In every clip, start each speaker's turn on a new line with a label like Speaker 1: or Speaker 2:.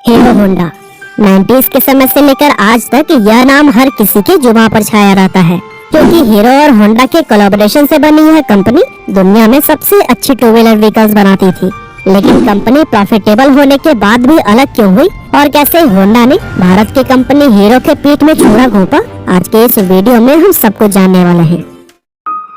Speaker 1: Hero Honda 90s के समय से लेकर आज तक यह नाम हर किसी की जुबान पर छाया रहता है, क्योंकि हीरो और होंडा के कोलैबोरेशन से बनी यह कंपनी दुनिया में सबसे अच्छी टू व्हीलर व्हीकल्स बनाती थी। लेकिन कंपनी प्रॉफिटेबल होने के बाद भी अलग क्यों हुई और कैसे होंडा ने भारत की कंपनी हीरो के पीठ में छुरा घोंपा, आज के इस वीडियो में हम सब कुछ जानने वाले हैं।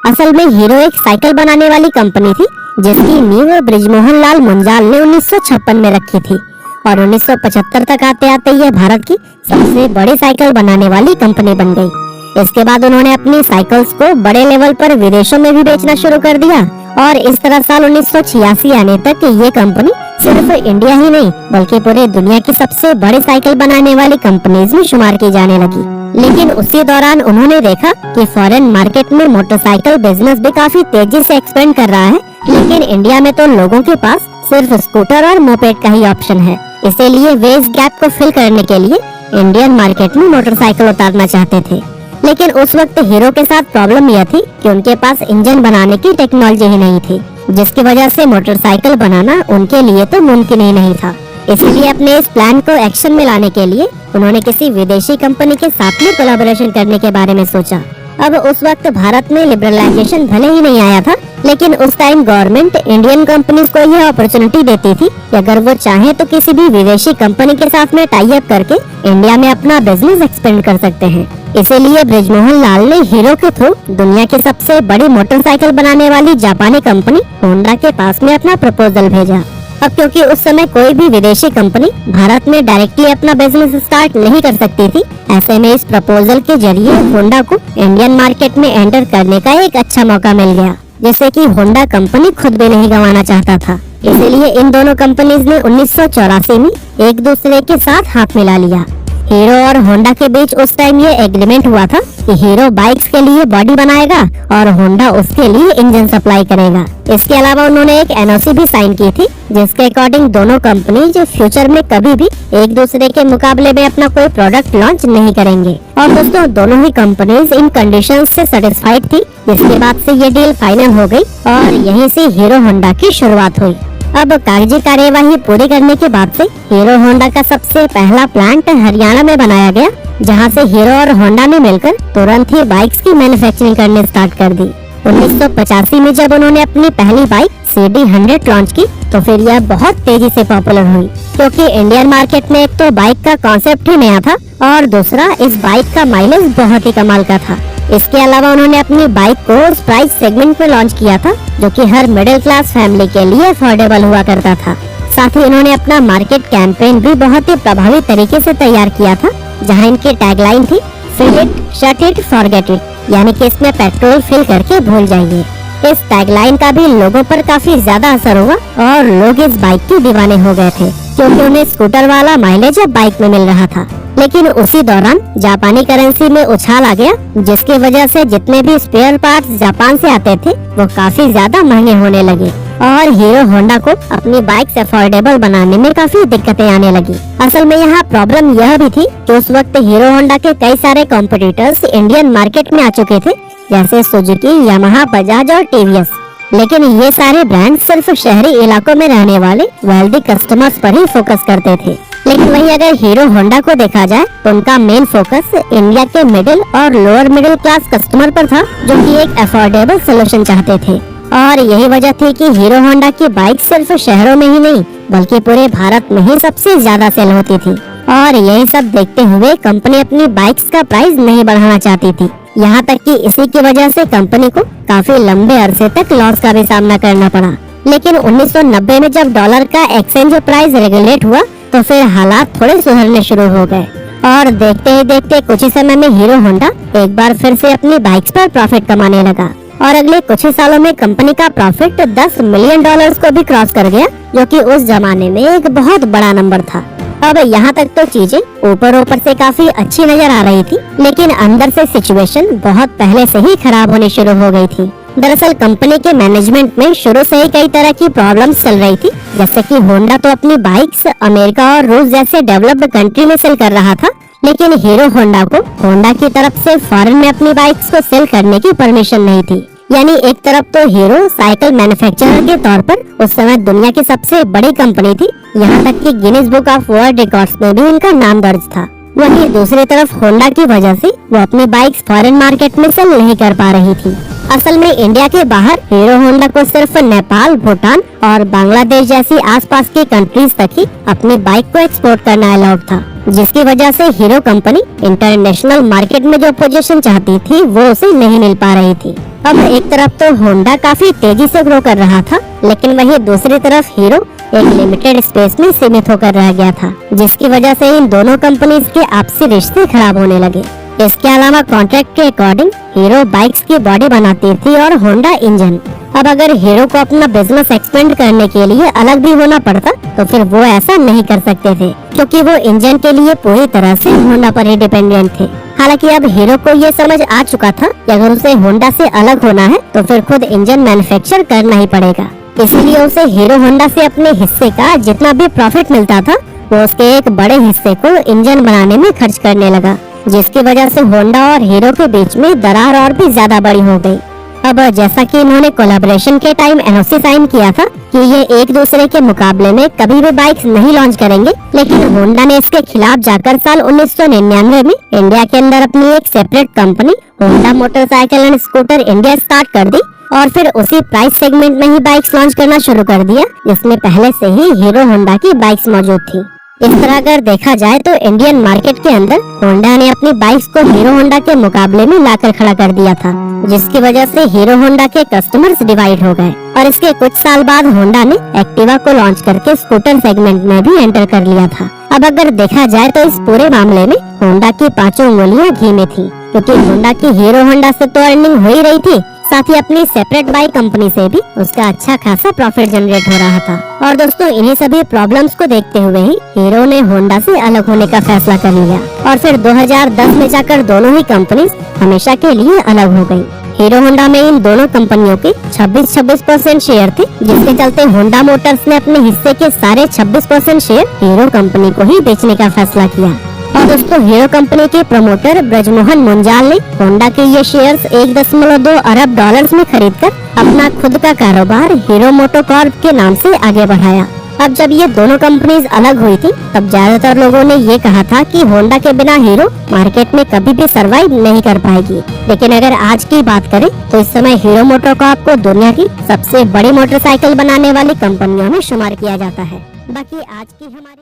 Speaker 1: असल में हीरो एक साइकिल बनाने वाली कंपनी थी, जिसकी नींव बृजमोहन लाल मुंजाल ने 1956 में रखी थी और 1975 तक आते आते यह भारत की सबसे बड़ी साइकिल बनाने वाली कंपनी बन गई। इसके बाद उन्होंने अपनी साइकिल्स को बड़े लेवल पर विदेशों में भी बेचना शुरू कर दिया और इस तरह साल 1986 आने तक ये कंपनी सिर्फ इंडिया ही नहीं बल्कि पूरे दुनिया की सबसे बड़ी साइकिल बनाने वाली कंपनीज में शुमार की जाने लगी। लेकिन उसी दौरान उन्होंने देखा कि फॉरेन मार्केट में मोटरसाइकिल बिजनेस भी काफी तेजी से एक्सपेंड कर रहा है, लेकिन इंडिया में तो लोगों के पास सिर्फ स्कूटर और मोपेड का ही ऑप्शन है। इसीलिए वे इस गैप को फिल करने के लिए इंडियन मार्केट में मोटरसाइकिल उतारना चाहते थे। लेकिन उस वक्त हीरो के साथ प्रॉब्लम यह थी कि उनके पास इंजन बनाने की टेक्नोलॉजी ही नहीं थी, जिसकी वजह से मोटरसाइकिल बनाना उनके लिए तो मुमकिन ही नहीं था। इसलिए अपने इस प्लान को एक्शन में लाने के लिए उन्होंने किसी विदेशी कंपनी के साथ में कोलैबोरेशन करने के बारे में सोचा। अब उस वक्त भारत में लिबरलाइजेशन भले ही नहीं आया था, लेकिन उस टाइम गवर्नमेंट इंडियन कंपनीज को यह अपॉर्चुनिटी देती थी कि अगर वो चाहे तो किसी भी विदेशी कंपनी के साथ में टाई अप करके इंडिया में अपना बिजनेस एक्सपेंड कर सकते हैं। इसीलिए बृजमोहन लाल ने हीरो के थ्रू दुनिया की सबसे बड़ी मोटरसाइकिल बनाने वाली जापानी कंपनी होंडा के पास में अपना प्रपोजल भेजा। अब क्योंकि उस समय कोई भी विदेशी कंपनी भारत में डायरेक्टली अपना बिजनेस स्टार्ट नहीं कर सकती थी, ऐसे में इस प्रपोजल के जरिए होंडा को इंडियन मार्केट में एंटर करने का एक अच्छा मौका मिल गया, जैसे कि होंडा कंपनी खुद भी नहीं गंवाना चाहता था। इसीलिए इन दोनों कंपनीज ने 1984 में एक दूसरे के साथ हाथ मिला लिया। हीरो और होंडा के बीच उस टाइम ये एग्रीमेंट हुआ था कि हीरो बाइक्स के लिए बॉडी बनाएगा और होंडा उसके लिए इंजन सप्लाई करेगा। इसके अलावा उन्होंने एक एनओसी भी साइन की थी, जिसके अकॉर्डिंग दोनों कंपनी जो फ्यूचर में कभी भी एक दूसरे के मुकाबले में अपना कोई प्रोडक्ट लॉन्च नहीं करेंगे। और दोस्तों, दोनों ही कंपनीज इन कंडीशंस से सेटिस्फाइड थी, जिसके बाद से ये डील फाइनल हो गई और यहीं से हीरो होंडा की शुरुआत हुई। अब कागजी कार्यवाही पूरी करने के बाद से हीरो होंडा का सबसे पहला प्लांट हरियाणा में बनाया गया, जहां से हीरो और होंडा ने मिलकर तुरंत ही बाइक्स की मैन्युफैक्चरिंग करने स्टार्ट कर दी। 1985 में जब उन्होंने अपनी पहली बाइक CD100 लॉन्च की तो फिर यह बहुत तेजी से पॉपुलर हुई, क्योंकि इंडियन मार्केट में एक तो बाइक का कॉन्सेप्ट ही नया था और दूसरा इस बाइक का माइलेज बहुत ही कमाल का था। इसके अलावा उन्होंने अपनी बाइक को उस प्राइस सेगमेंट में लॉन्च किया था जो कि हर मिडिल क्लास फैमिली के लिए अफोर्डेबल हुआ करता था। साथ ही इन्होंने अपना मार्केट कैंपेन भी बहुत ही प्रभावी तरीके से तैयार किया था, जहां इनकी टैगलाइन थी fill it, shut it, forget it, यानी कि इसमें पेट्रोल फिल करके भूल जाइए। इस टैगलाइन का भी लोगों पर काफी ज्यादा असर हुआ और लोग इस बाइक के दीवाने हो गए थे, क्योंकि उन्हें स्कूटर वाला माइलेज अब बाइक में मिल रहा था। लेकिन उसी दौरान जापानी करेंसी में उछाल आ गया, जिसकी वजह से जितने भी स्पेयर पार्ट्स जापान से आते थे वो काफी ज्यादा महंगे होने लगे और हीरो होंडा को अपनी बाइक्स अफोर्डेबल बनाने में काफी दिक्कतें आने लगी। असल में यहाँ प्रॉब्लम यह भी थी कि उस वक्त हीरो होंडा के कई सारे कॉम्पिटिटर्स इंडियन मार्केट में आ चुके थे, जैसे सुजुकी, यामाहा, बजाज और टीवीएस। लेकिन ये सारे ब्रांड सिर्फ शहरी इलाकों में रहने वाले वेल्दी कस्टमर्स पर ही फोकस करते थे। लेकिन वहीं अगर हीरो होंडा को देखा जाए तो उनका मेन फोकस इंडिया के मिडिल और लोअर मिडिल क्लास कस्टमर पर था, जो कि एक अफोर्डेबल सोल्यूशन चाहते थे। और यही वजह थी कि हीरो होंडा की बाइक सिर्फ शहरों में ही नहीं बल्कि पूरे भारत में ही सबसे ज्यादा सेल होती थी। और यही सब देखते हुए कंपनी अपनी बाइक्स का प्राइस नहीं बढ़ाना चाहती थी, यहाँ तक कि इसी की वजह से कंपनी को काफी लंबे अरसे तक लॉस का भी सामना करना पड़ा। लेकिन 1990 में जब डॉलर का एक्सचेंज प्राइस रेगुलेट हुआ तो फिर हालात थोड़े सुधरने शुरू हो गए और देखते ही देखते कुछ ही समय में हीरो होंडा एक बार फिर से अपनी बाइक्स पर प्रॉफिट कमाने लगा और अगले कुछ ही सालों में कंपनी का प्रॉफिट $10 मिलियन को भी क्रॉस कर गया, जो कि उस जमाने में एक बहुत बड़ा नंबर था। अब यहाँ तक तो चीजें ऊपर से काफी अच्छी नजर आ रही थी, लेकिन अंदर से सिचुएशन बहुत पहले से ही खराब होनी शुरू हो गई थी। दरअसल कंपनी के मैनेजमेंट में शुरू से ही कई तरह की प्रॉब्लम्स चल रही थी, जैसे कि होंडा तो अपनी बाइक्स अमेरिका और रूस जैसे डेवलप्ड कंट्री में सेल कर रहा था, लेकिन हीरो होंडा को होंडा की तरफ से फॉरेन में अपनी बाइक्स को सेल करने की परमिशन नहीं थी। यानी एक तरफ तो हीरो साइकिल मैन्युफैक्चरर के तौर पर उस समय दुनिया की सबसे बड़ी कंपनी थी, यहाँ तक कि Guinness book of world records में भी इनका नाम दर्ज था। वहीं दूसरी तरफ होंडा की वजह से वो अपनी बाइक्स फॉरेन मार्केट में सेल नहीं कर पा रही थी। असल में इंडिया के बाहर हीरो होंडा को सिर्फ नेपाल, भूटान और बांग्लादेश जैसी आसपास की कंट्रीज तक ही अपनी बाइक को एक्सपोर्ट करना अलाउड था, जिसकी वजह से हीरो कंपनी इंटरनेशनल मार्केट में जो पोजीशन चाहती थी वो उसे नहीं मिल पा रही थी। अब एक तरफ तो होंडा काफी तेजी से ग्रो कर रहा था, लेकिन वहीं दूसरी तरफ हीरो एक लिमिटेड स्पेस में सीमित होकर रह गया था, जिसकी वजह से इन दोनों कंपनीज के आपसी रिश्ते खराब होने लगे। इसके अलावा कॉन्ट्रैक्ट के अकॉर्डिंग हीरो बाइक्स की बॉडी बनाती थी और होंडा इंजन। अब अगर हीरो को अपना बिजनेस एक्सपेंड करने के लिए अलग भी होना पड़ता तो फिर वो ऐसा नहीं कर सकते थे, क्योंकि वो इंजन के लिए पूरी तरह से होंडा पर ही डिपेंडेंट थे। हालांकि अब हीरो को ये समझ आ चुका था कि अगर उसे होंडा से अलग होना है तो फिर खुद इंजन मैन्युफैक्चर करना ही पड़ेगा। इसीलिए उसे हीरो होंडा से अपने हिस्से का जितना भी प्रॉफिट मिलता था वो उसके एक बड़े हिस्से को इंजन बनाने में खर्च करने लगा, जिसकी वजह से होंडा और हीरो के बीच में दरार और भी ज्यादा बड़ी हो गई। अब जैसा कि इन्होंने कोलैबोरेशन के टाइम एनओसी साइन किया था कि ये एक दूसरे के मुकाबले में कभी भी बाइक्स नहीं लॉन्च करेंगे, लेकिन होंडा ने इसके खिलाफ जाकर साल 1999 में इंडिया के अंदर अपनी एक separate company Honda motorcycle and scooter India start कर दी और फिर उसी प्राइस सेगमेंट में ही बाइक्स लॉन्च करना शुरू कर दिया, जिसमें पहले से ही हीरो होंडा की बाइक्स मौजूद थी। इस तरह अगर देखा जाए तो इंडियन मार्केट के अंदर होंडा ने अपनी बाइक्स को हीरो होंडा के मुकाबले में लाकर खड़ा कर दिया था, जिसकी वजह से हीरो होंडा के कस्टमर्स डिवाइड हो गए और इसके कुछ साल बाद होंडा ने एक्टिवा को लॉन्च करके स्कूटर सेगमेंट में भी एंटर कर लिया था। अब अगर देखा जाए तो इस पूरे मामले में होंडा की पांचों उंगलियां घी में थी, क्योंकि होंडा की हीरो होंडा से तो अर्निंग हो ही रही थी, साथ ही अपनी सेपरेट बाइक कंपनी से भी उसका अच्छा खासा प्रॉफिट जनरेट हो रहा था। और दोस्तों इन्हीं सभी प्रॉब्लम्स को देखते हुए ही हीरो ने होंडा से अलग होने का फैसला कर लिया और फिर 2010 में जाकर दोनों ही कंपनीज हमेशा के लिए अलग हो गयी। हीरो होंडा में इन दोनों कंपनियों के 26% शेयर थे, जिसके चलते होंडा मोटर्स ने अपने हिस्से के सारे 26% शेयर हीरो कंपनी को ही बेचने का फैसला किया। और दोस्तों हीरो कंपनी के प्रमोटर ब्रजमोहन मुंजाल ने होंडा के ये शेयर्स 1.2 अरब डॉलर्स में खरीदकर अपना खुद का कारोबार हीरो मोटोकॉर्प के नाम से आगे बढ़ाया। अब जब ये दोनों कंपनीज अलग हुई थी तब ज्यादातर लोगों ने ये कहा था कि होंडा के बिना हीरो मार्केट में कभी भी सरवाइव नहीं कर पाएगी, लेकिन अगर आज की बात करें तो इस समय हीरो मोटोकॉर्प को दुनिया की सबसे बड़ी मोटरसाइकिल बनाने वाली कंपनियों में शुमार किया जाता है। बाकी आज की हमारी